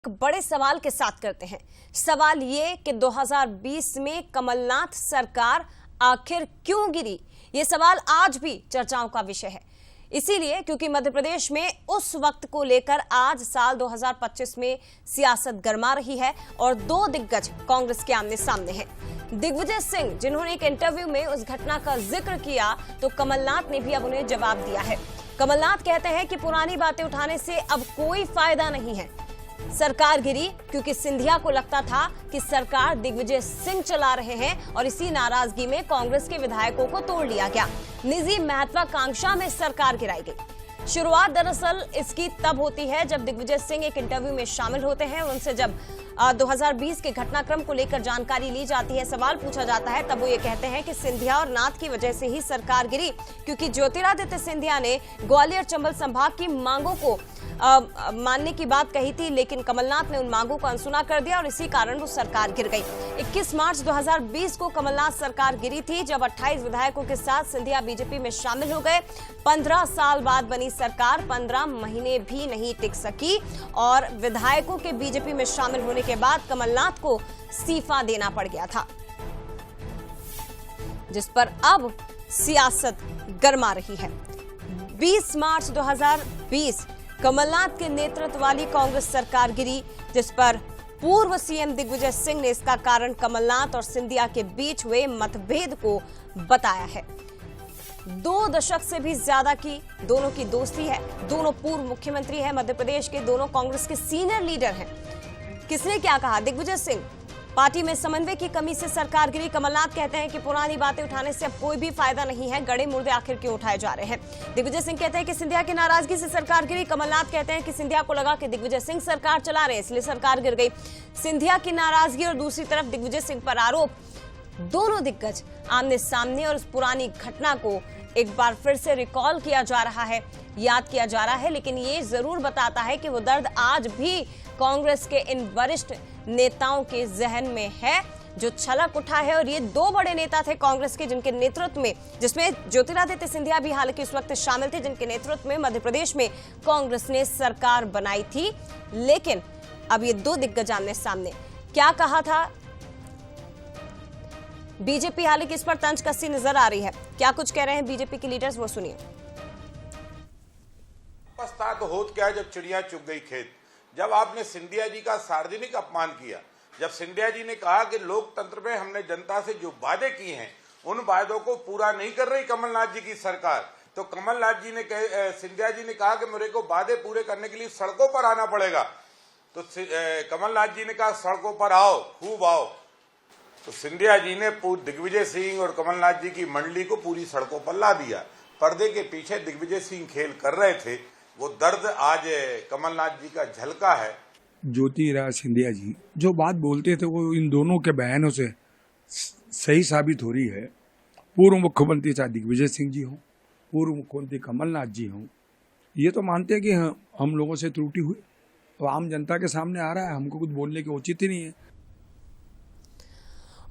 बड़े सवाल के साथ करते हैं। सवाल ये कि 2020 में कमलनाथ सरकार आखिर क्यों गिरी? ये सवाल आज भी चर्चाओं का विषय है। इसीलिए क्योंकि मध्य प्रदेश में उस वक्त को लेकर आज साल 2025 में सियासत गरमा रही है और दो दिग्गज कांग्रेस के आमने सामने हैं। दिग्विजय सिंह, जिन्होंने एक इंटरव्यू में उस घटना का जिक्र किया, तो कमलनाथ ने भी अब उन्हें जवाब दिया है। कमलनाथ कहते हैं कि पुरानी बातें उठाने से अब कोई फायदा नहीं है। सरकार गिरी क्योंकि सिंधिया को लगता था कि सरकार दिग्विजय सिंह चला रहे हैं और इसी नाराजगी में कांग्रेस के विधायकों को तोड़ लिया गया। निजी महत्वाकांक्षा में सरकार गिराई गई। शुरुआत दरअसल इसकी तब होती है जब दिग्विजय सिंह एक इंटरव्यू में शामिल होते हैं। उनसे जब 2020 के घटनाक्रम को लेकर जानकारी ली जाती है, सवाल पूछा जाता है, तब वो ये कहते हैं कि सिंधिया और नाथ की वजह से ही सरकार गिरी, क्योंकि ज्योतिरादित्य सिंधिया ने ग्वालियर चंबल संभाग की मांगों को मानने की बात कही थी, लेकिन कमलनाथ ने उन मांगों को अनसुना कर दिया और इसी कारण वो सरकार गिर गई। 21 मार्च 2020 को कमलनाथ सरकार गिरी थी, जब 28 विधायकों के साथ सिंधिया बीजेपी में शामिल हो गए। 15 साल बाद बनी सरकार 15 महीने भी नहीं टिक सकी और विधायकों के बीजेपी में शामिल होने के बाद कमलनाथ को इस्तीफा देना पड़ गया था, जिस पर अब सियासत गरमा रही है। 20 मार्च 2020 कमलनाथ के नेतृत्व वाली कांग्रेस सरकार गिरी, जिस पर पूर्व सीएम दिग्विजय सिंह ने इसका कारण कमलनाथ और सिंधिया के बीच हुए मतभेद को बताया है। 2 दशक से भी ज्यादा की दोनों की दोस्ती है। दोनों पूर्व मुख्यमंत्री हैं मध्य प्रदेश के, दोनों कांग्रेस के सीनियर लीडर हैं। किसने क्या कहा? दिग्विजय सिंह, पार्टी में समन्वय की कमी से सरकार गिरी। कमलनाथ कहते हैं कि पुरानी बातें उठाने से अब कोई भी फायदा नहीं है, गड़े मुर्दे आखिर क्यों उठाए जा रहे हैं। दिग्विजय सिंह कहते हैं कि सिंधिया की नाराजगी से सरकार गिरी। कमलनाथ कहते हैं कि सिंधिया को लगा कि दिग्विजय सिंह सरकार चला रहे हैं, इसलिए सरकार गिर गई। सिंधिया की नाराजगी और दूसरी तरफ दिग्विजय सिंह पर आरोप। दोनों दिग्गज आमने सामने और उस पुरानी घटना को एक बार फिर से रिकॉल किया जा रहा है, याद किया जा रहा है, लेकिन ये जरूर बताता है कि वो दर्द आज भी कांग्रेस के इन वरिष्ठ नेताओं के जहन में है, जो छलक उठा है। और ये 2 बड़े नेता थे कांग्रेस के, जिनके नेतृत्व में, जिसमें ज्योतिरादित्य सिंधिया भी हालांकि उस वक्त शामिल थे, जिनके नेतृत्व में मध्य प्रदेश में कांग्रेस ने सरकार बनाई थी। लेकिन अब ये 2 दिग्गज आमने सामने। क्या कहा था बीजेपी? हालांकि इस पर तंज कसी नजर आ रही है। क्या कुछ कह रहे हैं बीजेपी के लीडर्स, वो सुनिए। पछता तो होत क्या जब चिड़िया चुग गई खेत। जब आपने सिंधिया जी का सार्वजनिक अपमान किया, जब सिंधिया जी ने कहा कि लोकतंत्र में हमने जनता से जो वादे किए हैं उन वादों को पूरा नहीं कर रही कमलनाथ जी की सरकार, तो कमलनाथ जी ने सिंधिया जी ने कहा कि मेरे को वादे पूरे करने के लिए सड़कों पर आना पड़ेगा। तो कमलनाथ जी ने कहा सड़कों पर आओ, खूब आओ। तो सिंधिया जी ने दिग्विजय सिंह और कमलनाथ जी की मंडली को पूरी सड़कों पर ला दिया। पर्दे के पीछे दिग्विजय सिंह खेल कर रहे थे, वो दर्द आज कमलनाथ जी का झलका है। ज्योतिरादित्य सिंधिया जी जो बात बोलते थे वो इन दोनों के बयानों से सही साबित हो रही है। पूर्व मुख्यमंत्री चाहे दिग्विजय सिंह जी हों, पूर्व मुख्यमंत्री कमलनाथ जी हों, ये तो मानते हैं कि हम लोगों से त्रुटि हुई, तो आम जनता के सामने आ रहा है, हमको कुछ बोलने की उचित ही नहीं है।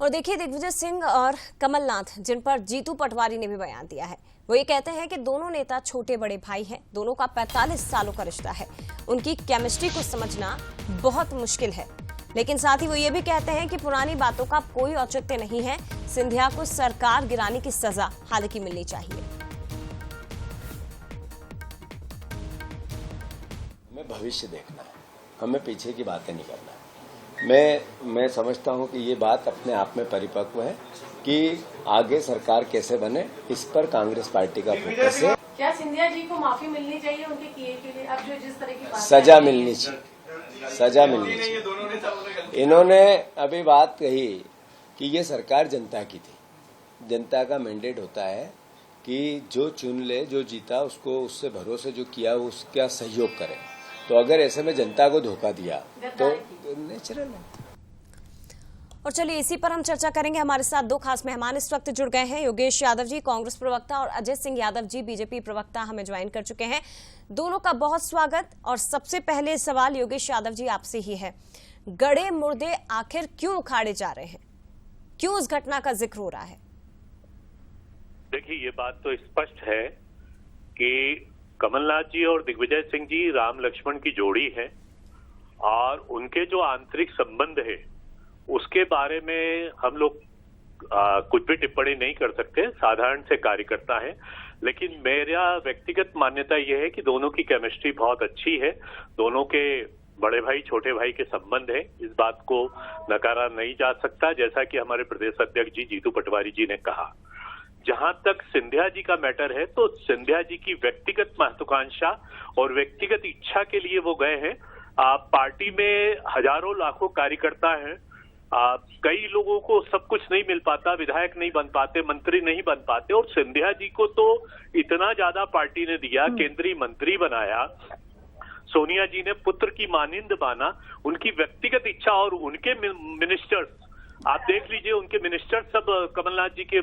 और देखिए, दिग्विजय सिंह और कमलनाथ, जिन पर जीतू पटवारी ने भी बयान दिया है, वो ये कहते हैं कि दोनों नेता छोटे बड़े भाई हैं, दोनों का 45 सालों का रिश्ता है, उनकी केमिस्ट्री को समझना बहुत मुश्किल है। लेकिन साथ ही वो ये भी कहते हैं कि पुरानी बातों का कोई औचित्य नहीं है, सिंधिया को सरकार गिराने की सजा हालांकि मिलनी चाहिए। हमें भविष्य देखना है, हमें पीछे की बातें नहीं करना है। मैं समझता हूं कि ये बात अपने आप में परिपक्व है कि आगे सरकार कैसे बने, इस पर कांग्रेस पार्टी का फोकस है। क्या सिंधिया जी को माफी मिलनी चाहिए उनके किए के लिए? अब जो जिस तरह की बात सजा मिलनी चाहिए, सजा मिलनी चाहिए। इन्होंने अभी बात कही कि ये सरकार जनता की थी। जनता का मैंडेट होता है कि जो चुन ले, जो जीता, उसको उससे भरोसे जो किया उसका सहयोग करे। तो अगर ऐसे में जनता को धोखा दिया तो नेचुरल है। और चलिए, इसी पर हम चर्चा करेंगे। हमारे साथ 2 खास मेहमान इस वक्त जुड़ गए हैं। योगेश यादव जी, कांग्रेस प्रवक्ता, और अजय सिंह यादव जी, बीजेपी प्रवक्ता, हमें ज्वाइन कर चुके हैं। दोनों का बहुत स्वागत। और सबसे पहले सवाल योगेश यादव जी आपसे ही है, गड़े मुर्दे आखिर क्यों उखाड़े जा रहे हैं? क्यों इस घटना का जिक्र हो रहा है? देखिए, ये बात तो स्पष्ट है कि कमलनाथ जी और दिग्विजय सिंह जी राम लक्ष्मण की जोड़ी है और उनके जो आंतरिक संबंध है उसके बारे में हम लोग कुछ भी टिप्पणी नहीं कर सकते, साधारण से कार्यकर्ता हैं। लेकिन मेरा व्यक्तिगत मान्यता यह है कि दोनों की केमिस्ट्री बहुत अच्छी है, दोनों के बड़े भाई छोटे भाई के संबंध है, इस बात को नकारा नहीं जा सकता। जैसा कि हमारे प्रदेश अध्यक्ष जी जीतू पटवारी जी ने कहा, जहां तक सिंधिया जी का मैटर है तो सिंधिया जी की व्यक्तिगत महत्वाकांक्षा और व्यक्तिगत इच्छा के लिए वो गए हैं। पार्टी में हजारों लाखों कार्यकर्ता हैं, कई लोगों को सब कुछ नहीं मिल पाता, विधायक नहीं बन पाते, मंत्री नहीं बन पाते, और सिंधिया जी को तो इतना ज्यादा पार्टी ने दिया, केंद्रीय मंत्री बनाया, सोनिया जी ने पुत्र की मानिंद माना। उनकी व्यक्तिगत इच्छा और उनके मिनिस्टर्स, आप देख लीजिए, उनके मिनिस्टर सब कमलनाथ जी के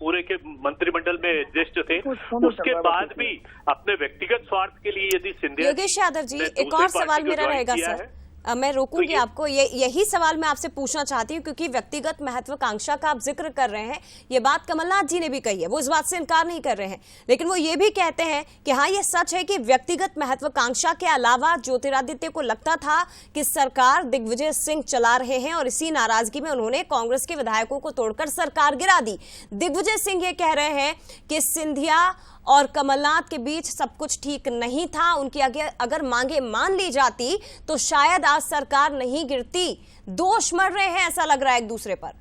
पूरे के मंत्रिमंडल में ज्येष्ठ थे। उसके बाद भी अपने व्यक्तिगत स्वार्थ के लिए यदि सिंधिया योगेश यादव जी, एक और सवाल मेरा रहेगा सर, मैं रोकूंगी आपको, यही सवाल मैं आपसे पूछना चाहती हूँ, क्योंकि व्यक्तिगत महत्वाकांक्षा का आप जिक्र कर रहे हैं, ये बात कमलनाथ जी ने भी कही है, वो इस बात से इनकार नहीं कर रहे हैं, लेकिन वो ये भी कहते हैं कि हाँ ये सच है कि व्यक्तिगत महत्वाकांक्षा के अलावा ज्योतिरादित्य को लगता था कि सरकार दिग्विजय सिंह चला रहे हैं और इसी नाराजगी में उन्होंने कांग्रेस के विधायकों को तोड़कर सरकार गिरा दी। दिग्विजय सिंह ये कह रहे हैं कि सिंधिया और कमलनाथ के बीच सब कुछ ठीक नहीं था, उनकी अगर मांगे मान ली जाती तो शायद आज सरकार नहीं गिरती। दोष मर रहे हैं, ऐसा लग रहा है एक दूसरे पर।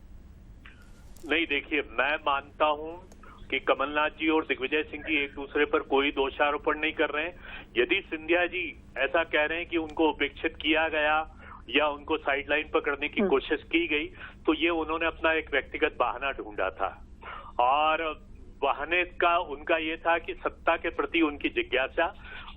नहीं, देखिए, मैं मानता हूं कि कमलनाथ जी और दिग्विजय सिंह जी एक दूसरे पर कोई दोषारोपण नहीं कर रहे हैं। यदि सिंधिया जी ऐसा कह रहे हैं कि उनको उपेक्षित किया गया या उनको साइडलाइन पर करने की कोशिश की गई, तो ये उन्होंने अपना एक व्यक्तिगत बहाना ढूंढा था, और बहाने का उनका ये था कि सत्ता के प्रति उनकी जिज्ञासा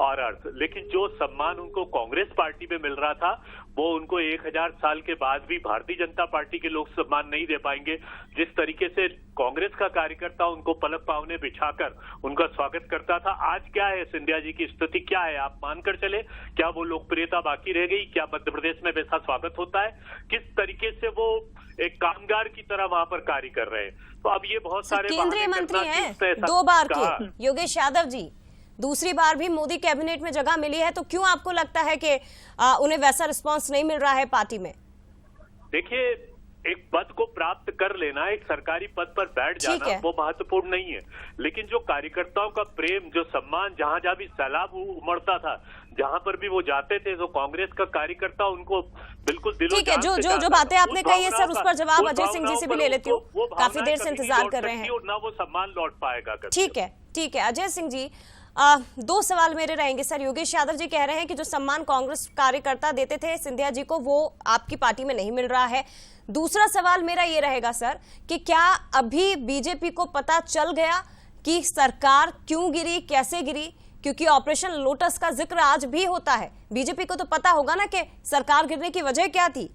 और अर्थ। लेकिन जो सम्मान उनको कांग्रेस पार्टी में मिल रहा था वो उनको 1000 साल के बाद भी भारतीय जनता पार्टी के लोग सम्मान नहीं दे पाएंगे। जिस तरीके से कांग्रेस का कार्यकर्ता उनको पलक पावने बिछाकर उनका स्वागत करता था, आज क्या है सिंधिया जी की स्थिति क्या है? आप मानकर चले, क्या वो लोकप्रियता बाकी रह गई? क्या मध्य प्रदेश में वैसा स्वागत होता है? किस तरीके से वो एक कामगार की तरह वहां पर कार्य कर रहे हैं? तो अब ये बहुत सारे केंद्रीय मंत्री हैं 2 बार के, योगेश यादव जी, दूसरी बार भी मोदी कैबिनेट में जगह मिली है, तो क्यों आपको लगता है कि उन्हें वैसा रिस्पांस नहीं मिल रहा है पार्टी में? देखिए, एक पद को प्राप्त कर लेना, एक सरकारी पद पर बैठ जाना, वो महत्वपूर्ण नहीं है, लेकिन जो कार्यकर्ताओं का प्रेम, जो सम्मान, जहां जहां भी सैलाब उमड़ता था, जहां पर भी वो जाते थे, तो कांग्रेस का कार्यकर्ता उनको बिल्कुल दिलों ठीक है। जो बातें आपने कही है सर, उस पर जवाब अजय सिंह जी से भी ले लेती हूँ, काफी देर से इंतजार कर रहे हैं, ना वो सम्मान लौट पाएगा। ठीक है अजय सिंह जी, 2 सवाल मेरे रहेंगे सर। योगेश यादव जी कह रहे हैं कि जो सम्मान कांग्रेस कार्यकर्ता देते थे सिंधिया जी को, वो आपकी पार्टी में नहीं मिल रहा है। दूसरा सवाल मेरा ये रहेगा सर कि क्या अभी बीजेपी को पता चल गया कि सरकार क्यों गिरी, कैसे गिरी? क्योंकि ऑपरेशन लोटस का जिक्र आज भी होता है, बीजेपी को तो पता होगा ना कि सरकार गिरने की वजह क्या थी।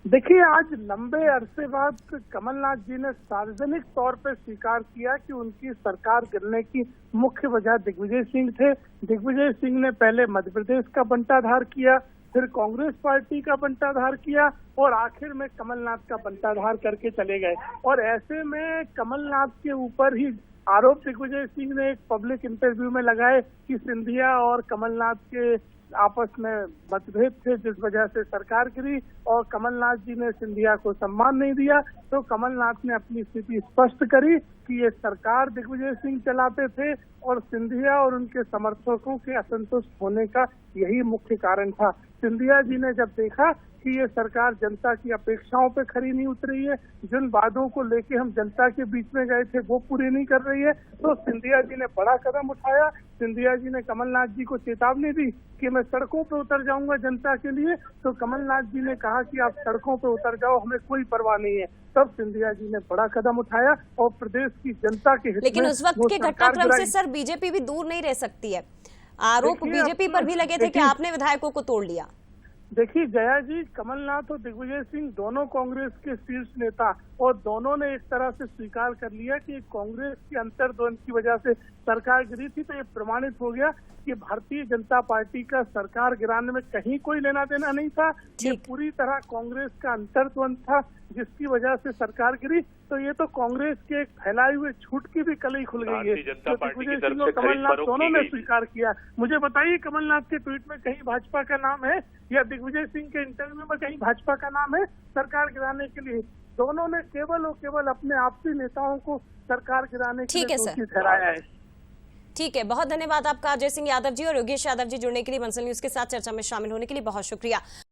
देखिए, आज लंबे अरसे बाद कमलनाथ जी ने सार्वजनिक तौर पर स्वीकार किया कि उनकी सरकार गिरने की मुख्य वजह दिग्विजय सिंह थे। दिग्विजय सिंह ने पहले मध्य प्रदेश का बंटाधार किया, फिर कांग्रेस पार्टी का बंटाधार किया और आखिर में कमलनाथ का बंटाधार करके चले गए। और ऐसे में कमलनाथ के ऊपर ही आरोप दिग्विजय सिंह ने एक पब्लिक इंटरव्यू में लगाए कि सिंधिया और कमलनाथ के आपस में मतभेद थे, जिस वजह से सरकार गिरी, और कमलनाथ जी ने सिंधिया को सम्मान नहीं दिया। तो कमलनाथ ने अपनी स्थिति स्पष्ट करी कि ये सरकार दिग्विजय सिंह चलाते थे और सिंधिया और उनके समर्थकों के असंतुष्ट होने का यही मुख्य कारण था। सिंधिया जी ने जब देखा कि ये सरकार जनता की अपेक्षाओं पे खरी नहीं उतरी है, जिन वादों को लेके हम जनता के बीच में गए थे वो पूरी नहीं कर रही है, तो सिंधिया जी ने बड़ा कदम उठाया। सिंधिया जी ने कमलनाथ जी को चेतावनी दी कि मैं सड़कों पे उतर जाऊंगा जनता के लिए। तो कमलनाथ जी ने कहा कि आप सड़कों पे उतर जाओ, हमें कोई परवाह नहीं है। तब सिंधिया जी ने बड़ा कदम उठाया और प्रदेश की जनता के हित में। लेकिन उस वक्त के घटनाक्रम से सर बीजेपी भी दूर नहीं रह सकती है। आरोप बीजेपी पर भी लगे थे कि आपने विधायकों को तोड़ लिया। देखिए जया जी, कमलनाथ और दिग्विजय सिंह दोनों कांग्रेस के शीर्ष नेता, और दोनों ने एक तरह से स्वीकार कर लिया कि कांग्रेस की अंतर्द्वंद की वजह से सरकार गिरी थी। तो ये प्रमाणित हो गया कि भारतीय जनता पार्टी का सरकार गिराने में कहीं कोई लेना देना नहीं था। ये पूरी तरह कांग्रेस का अंतर्द्वंद था, जिसकी वजह से सरकार गिरी। तो ये तो कांग्रेस के एक फैलाए हुए झूठ की भी कलई खुल गई है, भारतीय जनता जो पार्टी की दिग्विजय तरफ सिंह और से खरीद कमलनाथ फरोख्त दोनों की ने गई। स्वीकार किया। मुझे बताइए कमलनाथ के ट्वीट में कहीं भाजपा का नाम है या दिग्विजय सिंह के इंटरव्यू में कहीं भाजपा का नाम है सरकार गिराने के लिए? दोनों ने केवल और केवल अपने आपसी नेताओं को सरकार गिराने के ठीक लिए है, सर। दोषी ठहराया है। ठीक है, बहुत धन्यवाद आपका अजय सिंह यादव जी और योगेश यादव जी जुड़ने के लिए, बंसल न्यूज के साथ चर्चा में शामिल होने के लिए बहुत शुक्रिया।